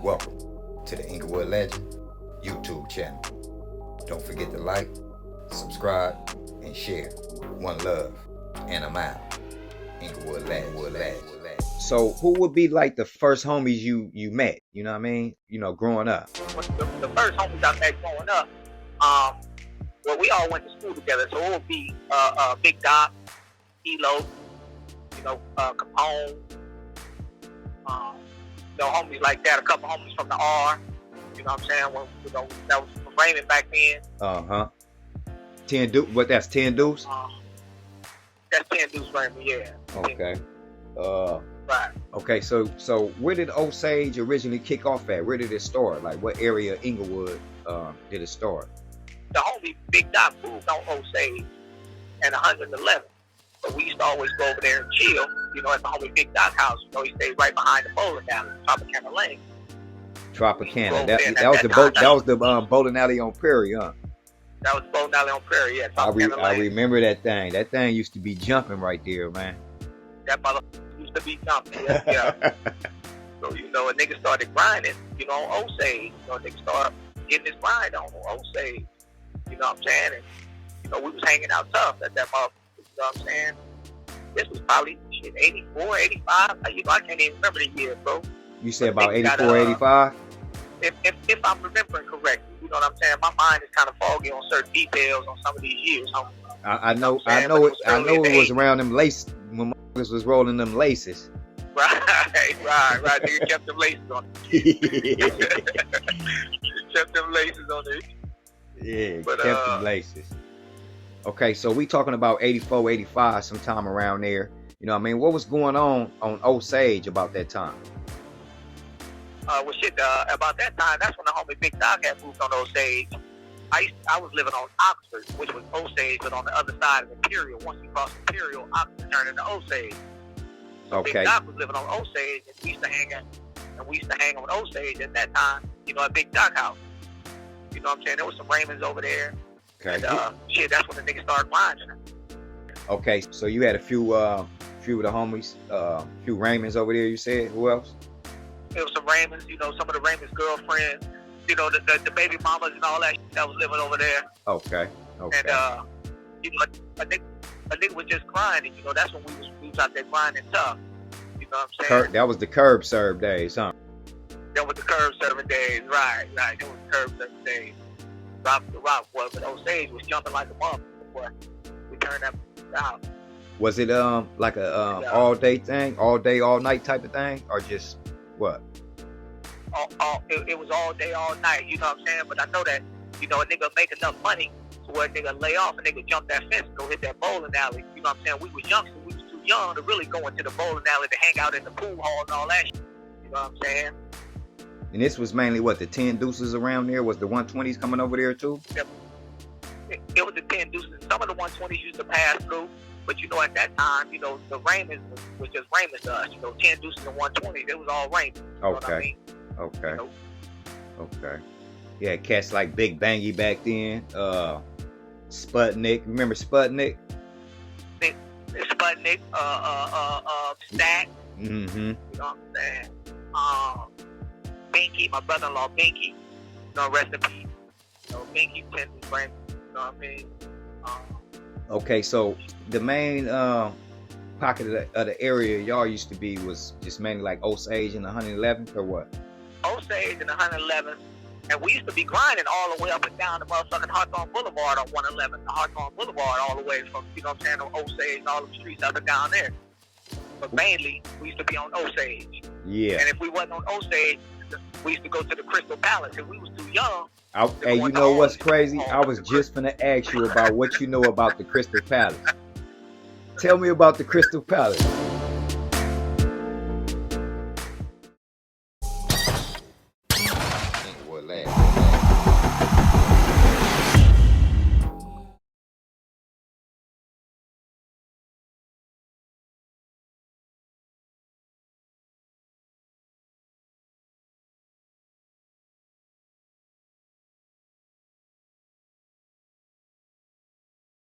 Welcome to the Inglewood Legends YouTube channel. Don't forget to like, subscribe, and share. One love, and I'm out. Inglewood Legends. So who would be like the first homies you met? You know what I mean? You know, growing up. The first homies I met growing up, well, we all went to school together, so it would be Big Doc, Elo, Capone, homies like that. A couple homies from the R. You know what I'm saying? When, that was Raymond back then. 10 Deuce. What? That's 10 Deuce. That's 10 Deuce Raymond. Yeah. Okay. Right. Okay. So where did OSAGE originally kick off at? Where did it start? Like what area of Inglewood did it start? The homie Big Doc moved on Osage and 111. So we used to always go over there and chill, at the homie Big Doc house. He stayed right behind the bowling alley, Tropicana Lane. Tropicana. That was the bowling alley on Prairie, huh? That was the bowling alley on Prairie, yeah. I remember that thing. That thing used to be jumping right there, man. That mother used to be jumping, yeah. So, a nigga started grinding, on Osage. A nigga started getting his grind on Osage. You know what I'm saying? And, we was hanging out tough at that motherfucker. You know what I'm saying? This was probably 84, 85. I can't even remember the year, bro. You said about 84, 85? If I'm remembering correctly, you know what I'm saying? My mind is kind of foggy on certain details on some of these years. I know it was around them laces when motherfuckers was rolling them laces. Right. Nigga kept them laces on. Kept them laces on it. Yeah, kept them laces. Okay, so we talking about 84, 85, sometime around there. You know what I mean? What was going on Osage about that time? About that time, that's when the homie Big Doc had moved on Osage. I was living on Oxford, which was Osage, but on the other side of Imperial. Once you cross Imperial, Oxford turned into Osage. So okay. Big Doc was living on Osage, and we used to hang on Osage at that time, at Big Doc house. You know what I'm saying? There was some Raymonds over there. Okay. And, that's when the niggas started grinding. Okay, so you had a few of the homies, few Raymonds over there, you said. Who else? There was some Raymonds, some of the Raymonds' girlfriends, the baby mamas and all that that was living over there. Okay. And, a nigga was just grinding, that's when we was out there grinding tough. You know what I'm saying? That was the curb serve days, huh? That was the curb serving days, right. That was the curb serving days. Rock boy, but Osage was jumping like a motherfucker, boy. We turned that out. Was it like a all day thing, all day, all night type of thing, or just what? It was all day, all night. You know what I'm saying? But I know that a nigga make enough money to where a nigga lay off, and nigga jump that fence, and go hit that bowling alley. You know what I'm saying? We was youngsters. We was too young to really go into the bowling alley to hang out in the pool hall and all that shit. You know what I'm saying? And this was mainly what, the 10 Deuces around there? Was the 120s coming over there too? Yep. It was the 10 Deuces. Some of the 120s used to pass through, but at that time, the Raymonds was just Raymonds to us. 10 Deuces and 120s, it was all Raymonds. You know what I mean? Okay. Okay. Yeah, cats like Big Bangy back then. Sputnik. Remember Sputnik? Sputnik. Stack. Mm-hmm. You know what I'm saying? Binky, my brother-in-law Binky, rest in peace. Binky, 10 Deuce Raymond. You know what I mean? Okay, so the main pocket of the area y'all used to be was just mainly like Osage and 111 or what? Osage and 111, and we used to be grinding all the way up and down the motherfucking Hawthorne Boulevard on 111, the Hawthorne Boulevard all the way from, on Osage, all the streets up and down there. But mainly, we used to be on Osage. Yeah. And if we wasn't on Osage, we used to go to the Crystal Palace, and we was too young. Hey, you know what's crazy? I was just gonna ask you about what you know about the Crystal Palace. Tell me about the Crystal Palace.